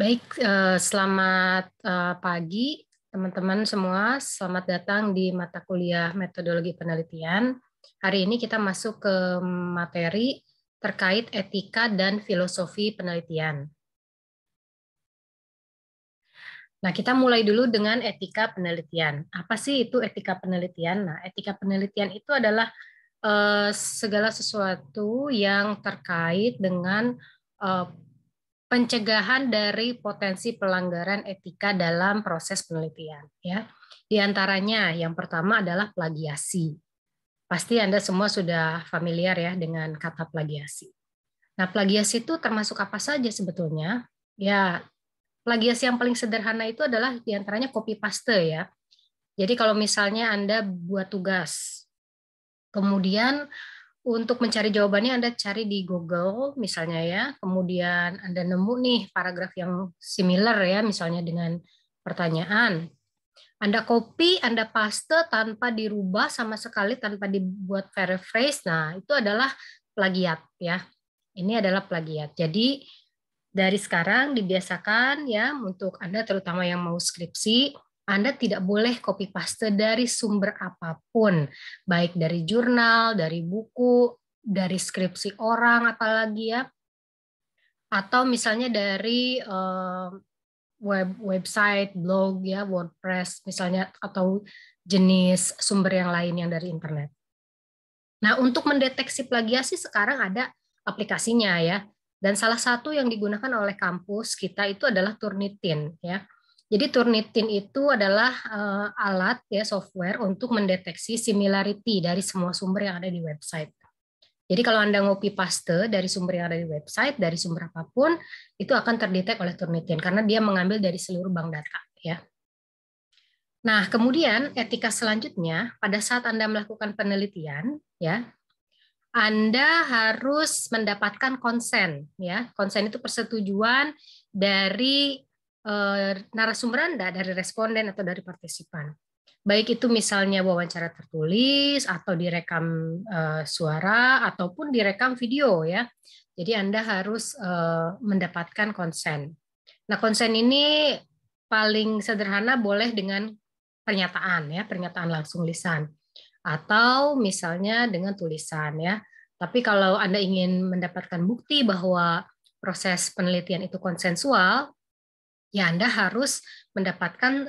Baik, selamat pagi teman-teman semua. Selamat datang di mata kuliah metodologi penelitian. Hari ini kita masuk ke materi terkait etika dan filosofi penelitian. Nah, kita mulai dulu dengan etika penelitian. Apa sih itu etika penelitian? Nah, etika penelitian itu adalah segala sesuatu yang terkait dengan eh, pencegahan dari potensi pelanggaran etika dalam proses penelitian. Ya, di antaranya yang pertama adalah plagiasi. Pasti Anda semua sudah familiar ya dengan kata plagiasi. Nah, plagiasi itu termasuk apa saja sebetulnya? Ya, plagiasi yang paling sederhana itu adalah di antaranya copy paste ya. Jadi kalau misalnya Anda buat tugas, kemudian untuk mencari jawabannya Anda cari di Google misalnya ya, kemudian Anda nemu nih paragraf yang similar ya, misalnya dengan pertanyaan. Anda copy, Anda paste tanpa dirubah sama sekali, tanpa dibuat paraphrase. Nah, itu adalah plagiat ya. Ini adalah plagiat. Jadi dari sekarang dibiasakan ya untuk Anda terutama yang mau skripsi, Anda tidak boleh copy paste dari sumber apapun, baik dari jurnal, dari buku, dari skripsi orang apalagi ya, atau misalnya dari website, blog ya, WordPress misalnya, atau jenis sumber yang lain yang dari internet. Nah, untuk mendeteksi plagiasi sekarang ada aplikasinya ya. Dan salah satu yang digunakan oleh kampus kita itu adalah Turnitin ya. Jadi Turnitin itu adalah alat ya, software untuk mendeteksi similarity dari semua sumber yang ada di website. Jadi kalau Anda ngopi paste dari sumber yang ada di website, dari sumber apapun, itu akan terdetek oleh Turnitin karena dia mengambil dari seluruh bank data ya. Nah, kemudian etika selanjutnya pada saat Anda melakukan penelitian ya, Anda harus mendapatkan konsen ya. Konsen itu persetujuan dari narasumber Anda, dari responden atau dari partisipan. Baik itu misalnya wawancara tertulis atau direkam suara ataupun direkam video ya. Jadi Anda harus mendapatkan konsen. Nah, konsen ini paling sederhana boleh dengan pernyataan ya, pernyataan langsung lisan atau misalnya dengan tulisan ya. Tapi kalau Anda ingin mendapatkan bukti bahwa proses penelitian itu konsensual, ya Anda harus mendapatkan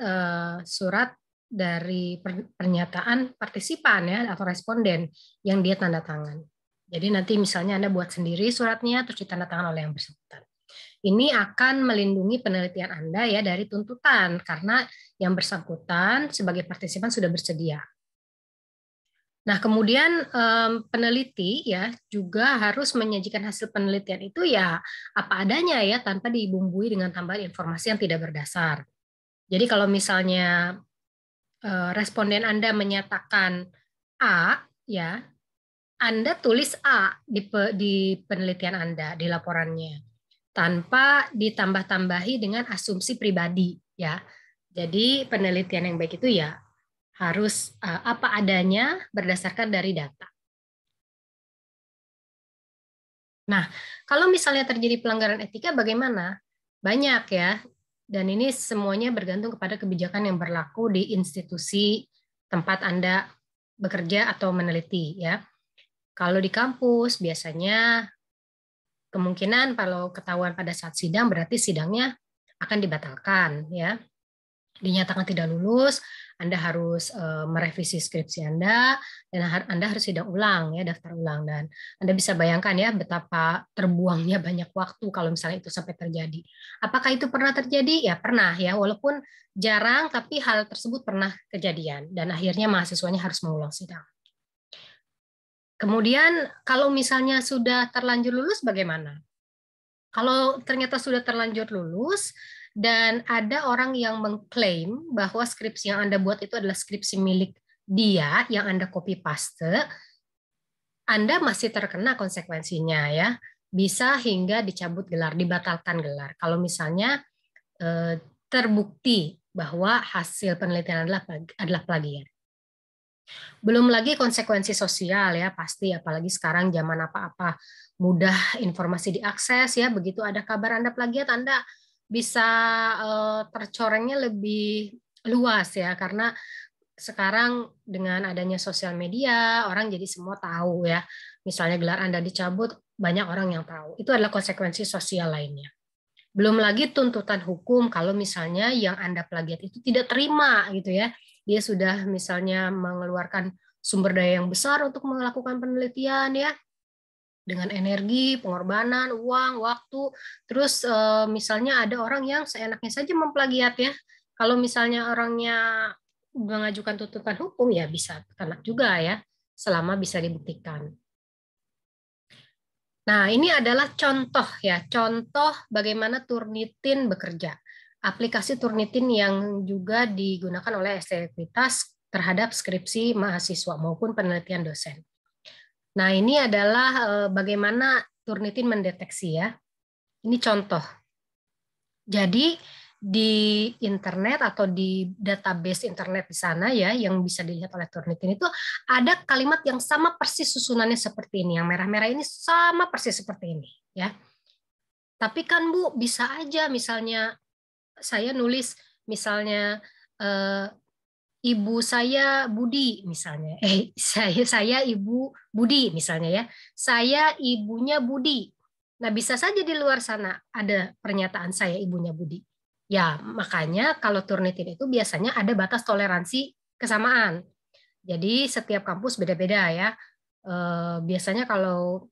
surat dari pernyataan partisipan ya atau responden yang dia tanda tangan. Jadi nanti misalnya Anda buat sendiri suratnya terus ditandatangan oleh yang bersangkutan. Ini akan melindungi penelitian Anda ya dari tuntutan karena yang bersangkutan sebagai partisipan sudah bersedia. Nah, kemudian peneliti ya juga harus menyajikan hasil penelitian itu ya apa adanya ya tanpa dibumbui dengan tambahan informasi yang tidak berdasar. Jadi kalau misalnya responden Anda menyatakan A ya, Anda tulis A di penelitian Anda, di laporannya tanpa ditambah-tambahi dengan asumsi pribadi ya. Jadi penelitian yang baik itu ya harus apa adanya berdasarkan dari data. Nah, kalau misalnya terjadi pelanggaran etika bagaimana? Banyak ya. Dan ini semuanya bergantung kepada kebijakan yang berlaku di institusi tempat Anda bekerja atau meneliti ya. Kalau di kampus biasanya kemungkinan kalau ketahuan pada saat sidang berarti sidangnya akan dibatalkan ya. Dinyatakan tidak lulus, Anda harus merevisi skripsi Anda dan Anda harus sidang ulang ya, daftar ulang, dan Anda bisa bayangkan ya betapa terbuangnya banyak waktu kalau misalnya itu sampai terjadi. Apakah itu pernah terjadi? Ya pernah ya, walaupun jarang tapi hal tersebut pernah kejadian dan akhirnya mahasiswanya harus mengulang sidang. Kemudian kalau misalnya sudah terlanjur lulus bagaimana? Kalau ternyata sudah terlanjur lulus dan ada orang yang mengklaim bahwa skripsi yang Anda buat itu adalah skripsi milik dia yang Anda copy paste, Anda masih terkena konsekuensinya ya. Bisa hingga dicabut gelar, dibatalkan gelar. Kalau misalnya terbukti bahwa hasil penelitian adalah plagiat. Belum lagi konsekuensi sosial ya pasti, apalagi sekarang zaman apa-apa mudah informasi diakses ya, begitu ada kabar Anda plagiat Anda bisa tercorengnya lebih luas ya, karena sekarang dengan adanya sosial media, orang jadi semua tahu ya. Misalnya gelar Anda dicabut, banyak orang yang tahu. Itu adalah konsekuensi sosial lainnya. Belum lagi tuntutan hukum kalau misalnya yang Anda plagiat itu tidak terima gitu ya. Dia sudah misalnya mengeluarkan sumber daya yang besar untuk melakukan penelitian ya, dengan energi, pengorbanan, uang, waktu. Terus misalnya ada orang yang seenaknya saja memplagiat ya. Kalau misalnya orangnya mengajukan tuntutan hukum ya bisa kena juga ya, selama bisa dibuktikan. Nah, ini adalah contoh ya, contoh bagaimana Turnitin bekerja. Aplikasi Turnitin yang juga digunakan oleh Ekuitas terhadap skripsi mahasiswa maupun penelitian dosen. Nah, ini adalah bagaimana Turnitin mendeteksi ya. Ini contoh. Jadi di internet atau di database internet di sana ya, yang bisa dilihat oleh Turnitin itu ada kalimat yang sama persis susunannya seperti ini. Yang merah-merah ini sama persis seperti ini ya. Tapi kan Bu, bisa aja misalnya saya nulis misalnya ibu saya Budi misalnya. Saya ibu Budi misalnya ya. Saya ibunya Budi. Nah, bisa saja di luar sana ada pernyataan saya ibunya Budi. Ya, makanya kalau Turnitin itu biasanya ada batas toleransi kesamaan. Jadi setiap kampus beda-beda ya. Biasanya kalau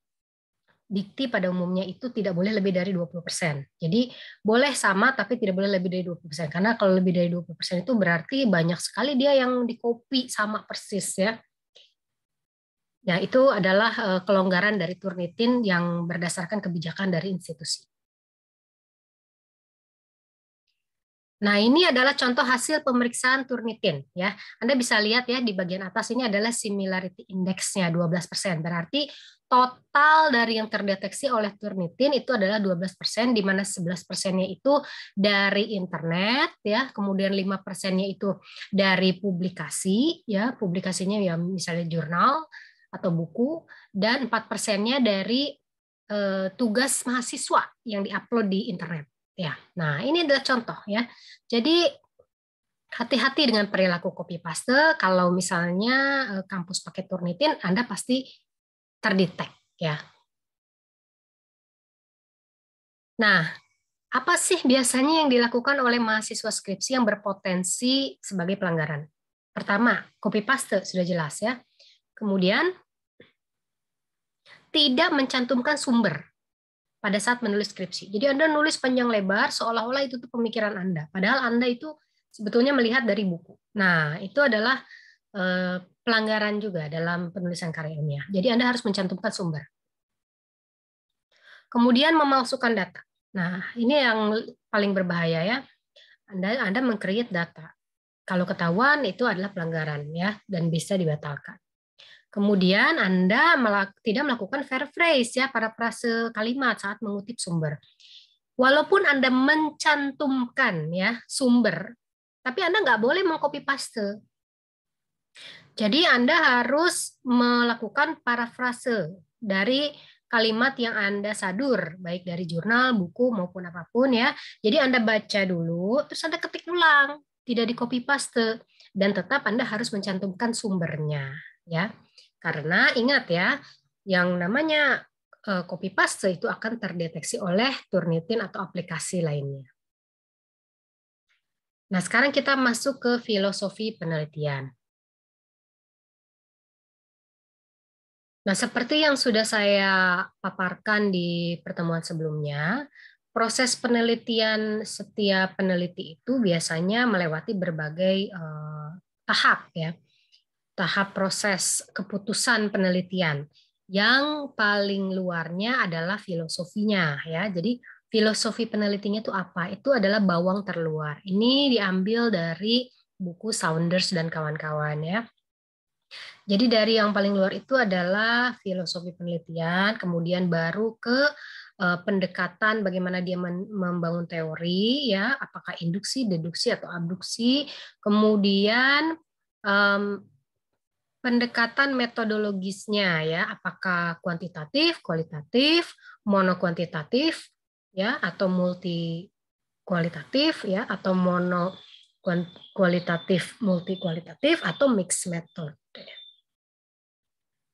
dikti pada umumnya itu tidak boleh lebih dari 20%. Jadi boleh sama tapi tidak boleh lebih dari 20%. Karena kalau lebih dari 20% itu berarti banyak sekali dia yang dikopi sama persis ya. Nah, itu adalah kelonggaran dari Turnitin yang berdasarkan kebijakan dari institusi. Nah, ini adalah contoh hasil pemeriksaan Turnitin ya. Anda bisa lihat ya di bagian atas ini adalah similarity index-nya 12%. Berarti total dari yang terdeteksi oleh Turnitin itu adalah 12%, di mana 11%-nya itu dari internet ya, kemudian 5%-nya itu dari publikasi ya, publikasinya ya misalnya jurnal atau buku, dan 4%-nya dari tugas mahasiswa yang diupload di internet. Ya, nah ini adalah contoh ya. Jadi hati-hati dengan perilaku copy paste. Kalau misalnya kampus pakai Turnitin, Anda pasti terdetek ya. Nah, apa sih biasanya yang dilakukan oleh mahasiswa skripsi yang berpotensi sebagai pelanggaran? Pertama, copy paste sudah jelas ya. Kemudian tidak mencantumkan sumber pada saat menulis skripsi. Jadi Anda nulis panjang lebar seolah-olah itu tuh pemikiran Anda, padahal Anda itu sebetulnya melihat dari buku. Nah, itu adalah pelanggaran juga dalam penulisan karya ilmiah. Jadi Anda harus mencantumkan sumber. Kemudian memalsukan data. Nah, ini yang paling berbahaya ya. Anda meng-create data. Kalau ketahuan itu adalah pelanggaran ya, dan bisa dibatalkan. Kemudian Anda tidak melakukan fair phrase ya, parafrase kalimat saat mengutip sumber. Walaupun Anda mencantumkan ya sumber, tapi Anda nggak boleh mengcopy paste. Jadi Anda harus melakukan parafrase dari kalimat yang Anda sadur, baik dari jurnal, buku, maupun apapun ya. Jadi Anda baca dulu, terus Anda ketik ulang, tidak di copy paste. Dan tetap Anda harus mencantumkan sumbernya. Ya, karena ingat ya, yang namanya copy paste itu akan terdeteksi oleh Turnitin atau aplikasi lainnya. Nah, sekarang kita masuk ke filosofi penelitian. Nah, seperti yang sudah saya paparkan di pertemuan sebelumnya, proses penelitian setiap peneliti itu biasanya melewati berbagai tahap ya. Tahap proses keputusan penelitian. Yang paling luarnya adalah filosofinya ya. Jadi filosofi penelitinya itu apa? Itu adalah bawang terluar. Ini diambil dari buku Saunders dan kawan-kawan ya. Jadi dari yang paling luar itu adalah filosofi penelitian, kemudian baru ke pendekatan bagaimana dia membangun teori, ya, apakah induksi, deduksi atau abduksi, kemudian pendekatan metodologisnya, ya, apakah kuantitatif, kualitatif, monokuantitatif, ya, atau multi kualitatif ya, atau mono kualitatif, multi kualitatif, atau mixed method.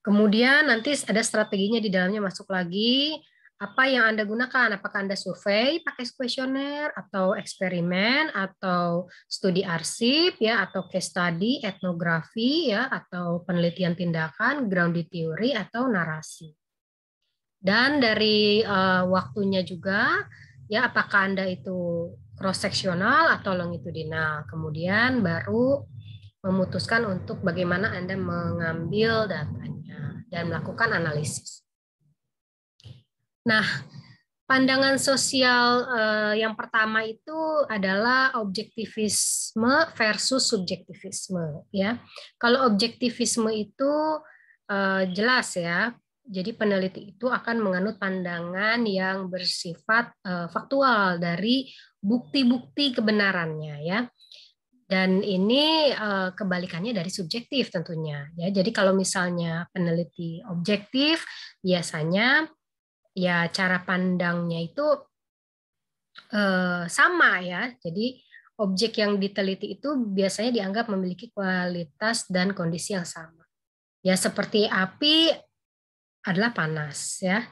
Kemudian nanti ada strateginya di dalamnya masuk lagi. Apa yang Anda gunakan? Apakah Anda survei pakai kuesioner, atau eksperimen, atau studi arsip, ya, atau case study, etnografi, ya, atau penelitian tindakan, grounded theory, atau narasi. Dan dari waktunya juga, ya, apakah Anda itu cross-seksional atau longitudinal. Kemudian baru memutuskan untuk bagaimana Anda mengambil datanya dan melakukan analisis. Nah, pandangan sosial yang pertama itu adalah objektivisme versus subjektivisme, ya. Kalau objektivisme itu jelas ya. Jadi peneliti itu akan menganut pandangan yang bersifat faktual dari bukti-bukti kebenarannya, ya. Dan ini kebalikannya dari subjektif tentunya, ya. Jadi kalau misalnya peneliti objektif, biasanya ya cara pandangnya itu sama ya. Jadi objek yang diteliti itu biasanya dianggap memiliki kualitas dan kondisi yang sama. Ya, seperti api adalah panas ya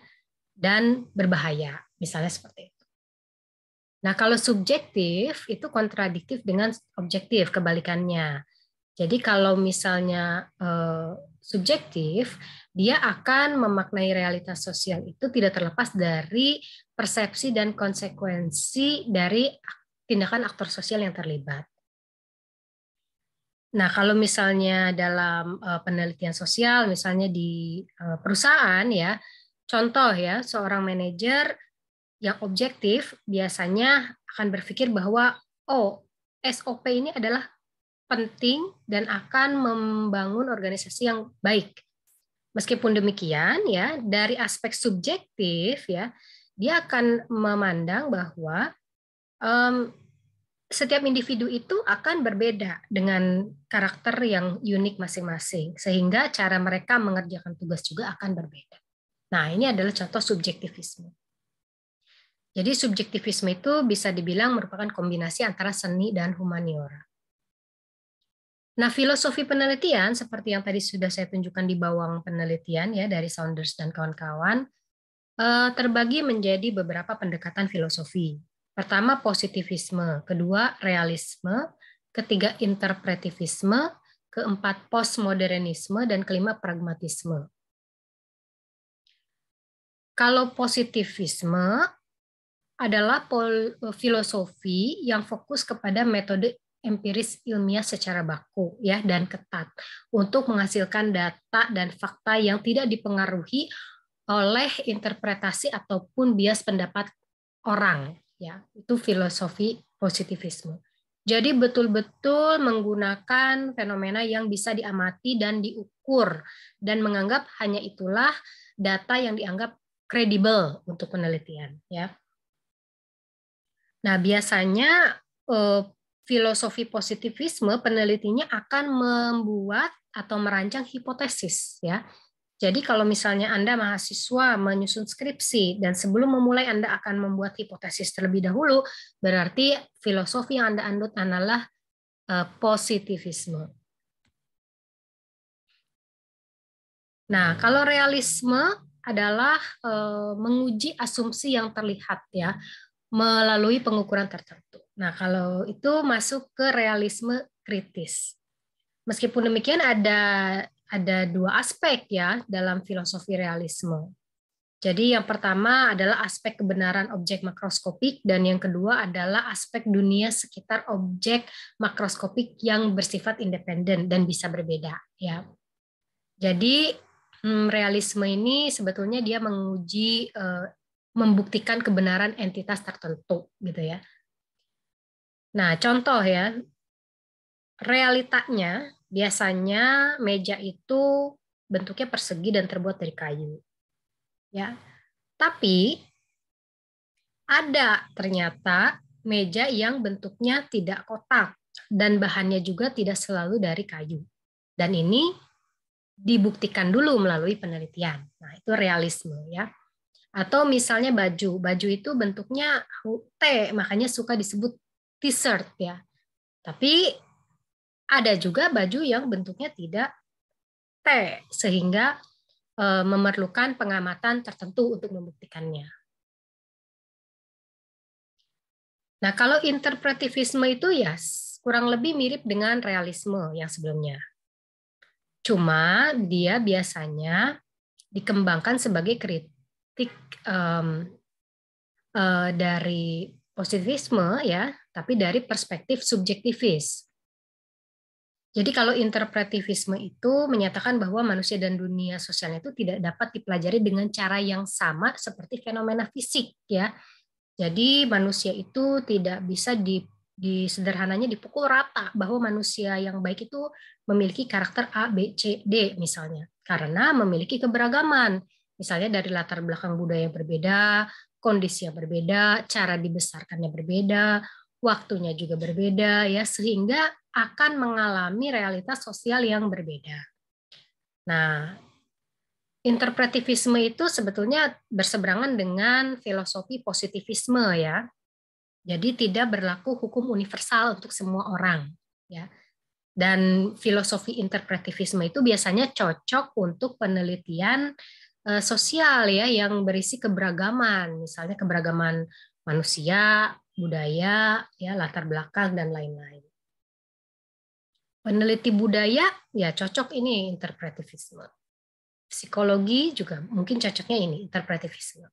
dan berbahaya, misalnya seperti itu. Nah, kalau subjektif itu kontradiktif dengan objektif, kebalikannya. Jadi kalau misalnya subjektif, dia akan memaknai realitas sosial itu tidak terlepas dari persepsi dan konsekuensi dari tindakan aktor sosial yang terlibat. Nah, kalau misalnya dalam penelitian sosial, misalnya di perusahaan ya, contoh ya, seorang manajer yang objektif biasanya akan berpikir bahwa SOP ini adalah penting dan akan membangun organisasi yang baik. Meskipun demikian ya, dari aspek subjektif ya, dia akan memandang bahwa setiap individu itu akan berbeda dengan karakter yang unik masing-masing, sehingga cara mereka mengerjakan tugas juga akan berbeda. Nah, ini adalah contoh subjektivisme. Jadi subjektivisme itu bisa dibilang merupakan kombinasi antara seni dan humaniora. Nah, filosofi penelitian seperti yang tadi sudah saya tunjukkan di bawah penelitian ya dari Saunders dan kawan-kawan terbagi menjadi beberapa pendekatan filosofi. Pertama positivisme, kedua realisme, ketiga interpretivisme, keempat postmodernisme, dan kelima pragmatisme. Kalau positivisme adalah filosofi yang fokus kepada metode empiris ilmiah secara baku ya dan ketat untuk menghasilkan data dan fakta yang tidak dipengaruhi oleh interpretasi ataupun bias pendapat orang ya. Itu filosofi positivisme. Jadi betul-betul menggunakan fenomena yang bisa diamati dan diukur dan menganggap hanya itulah data yang dianggap kredibel untuk penelitian ya. Nah, biasanya filosofi positivisme penelitinya akan membuat atau merancang hipotesis ya. Jadi kalau misalnya Anda mahasiswa menyusun skripsi dan sebelum memulai Anda akan membuat hipotesis terlebih dahulu, berarti filosofi yang Anda anut adalah positivisme. Nah, kalau realisme adalah menguji asumsi yang terlihat ya melalui pengukuran tertentu. Nah, kalau itu masuk ke realisme kritis. Meskipun demikian ada dua aspek ya dalam filosofi realisme. Jadi yang pertama adalah aspek kebenaran objek makroskopik dan yang kedua adalah aspek dunia sekitar objek makroskopik yang bersifat independen dan bisa berbeda ya. Jadi realisme ini sebetulnya dia menguji membuktikan kebenaran entitas tertentu gitu ya. Nah, contoh ya. Realitanya biasanya meja itu bentuknya persegi dan terbuat dari kayu. Ya. Tapi ada ternyata meja yang bentuknya tidak kotak dan bahannya juga tidak selalu dari kayu. Dan ini dibuktikan dulu melalui penelitian. Nah, itu realisme ya. Atau misalnya baju. Baju itu bentuknya T, makanya suka disebut t-shirt ya. Tapi ada juga baju yang bentuknya tidak T, sehingga memerlukan pengamatan tertentu untuk membuktikannya. Nah, kalau interpretivisme itu ya kurang lebih mirip dengan realisme yang sebelumnya. Cuma dia biasanya dikembangkan sebagai kritik dari positivisme ya, tapi dari perspektif subjektivis. Jadi kalau interpretivisme itu menyatakan bahwa manusia dan dunia sosialnya itu tidak dapat dipelajari dengan cara yang sama seperti fenomena fisik ya. Jadi manusia itu tidak bisa sederhananya dipukul rata bahwa manusia yang baik itu memiliki karakter A, B, C, D misalnya. Karena memiliki keberagaman. Misalnya dari latar belakang budaya yang berbeda, kondisi yang berbeda, cara dibesarkannya berbeda, waktunya juga berbeda ya, sehingga akan mengalami realitas sosial yang berbeda. Nah, interpretivisme itu sebetulnya berseberangan dengan filosofi positivisme ya. Jadi tidak berlaku hukum universal untuk semua orang ya. Dan filosofi interpretivisme itu biasanya cocok untuk penelitian sosial ya yang berisi keberagaman, misalnya keberagaman manusia, budaya, ya latar belakang dan lain-lain. Peneliti budaya ya cocok ini interpretivisme. Psikologi juga mungkin cocoknya ini interpretivisme.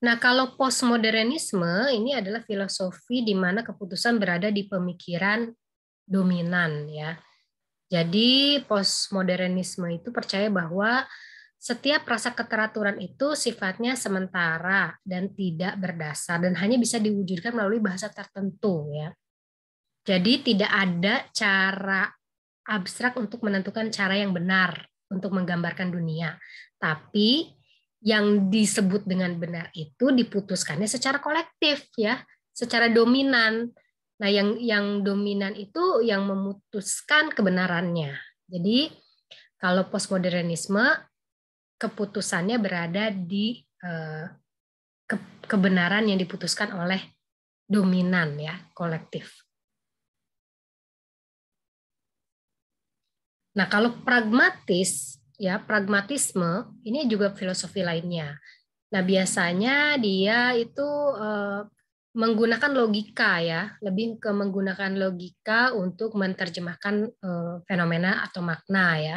Nah, kalau postmodernisme ini adalah filosofi di mana keputusan berada di pemikiran dominan ya. Jadi postmodernisme itu percaya bahwa setiap rasa keteraturan itu sifatnya sementara dan tidak berdasar dan hanya bisa diwujudkan melalui bahasa tertentu ya. Jadi tidak ada cara abstrak untuk menentukan cara yang benar untuk menggambarkan dunia. Tapi yang disebut dengan benar itu diputuskannya secara kolektif ya, secara dominan. Nah, yang dominan itu yang memutuskan kebenarannya. Jadi kalau postmodernisme keputusannya berada di kebenaran yang diputuskan oleh dominan ya, kolektif. Nah, kalau pragmatis, ya pragmatisme, ini juga filosofi lainnya. Nah, biasanya dia itu menggunakan logika ya, lebih ke menggunakan logika untuk menerjemahkan fenomena atau makna ya.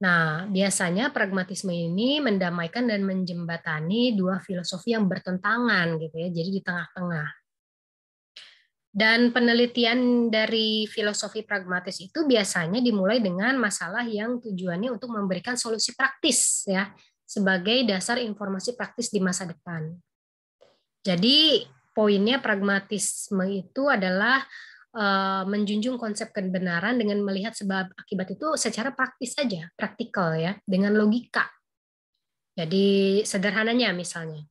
Nah, biasanya pragmatisme ini mendamaikan dan menjembatani dua filosofi yang bertentangan gitu ya, jadi di tengah-tengah. Dan penelitian dari filosofi pragmatis itu biasanya dimulai dengan masalah yang tujuannya untuk memberikan solusi praktis ya sebagai dasar informasi praktis di masa depan. Jadi poinnya pragmatisme itu adalah menjunjung konsep kebenaran dengan melihat sebab akibat itu secara praktis saja, praktikal ya, dengan logika. Jadi sederhananya misalnya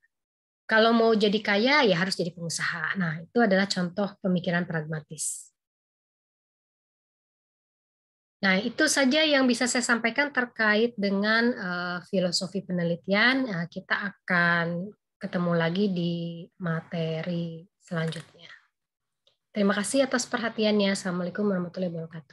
kalau mau jadi kaya, ya harus jadi pengusaha. Nah, itu adalah contoh pemikiran pragmatis. Nah, itu saja yang bisa saya sampaikan terkait dengan filosofi penelitian. Kita akan ketemu lagi di materi selanjutnya. Terima kasih atas perhatiannya. Assalamualaikum warahmatullahi wabarakatuh.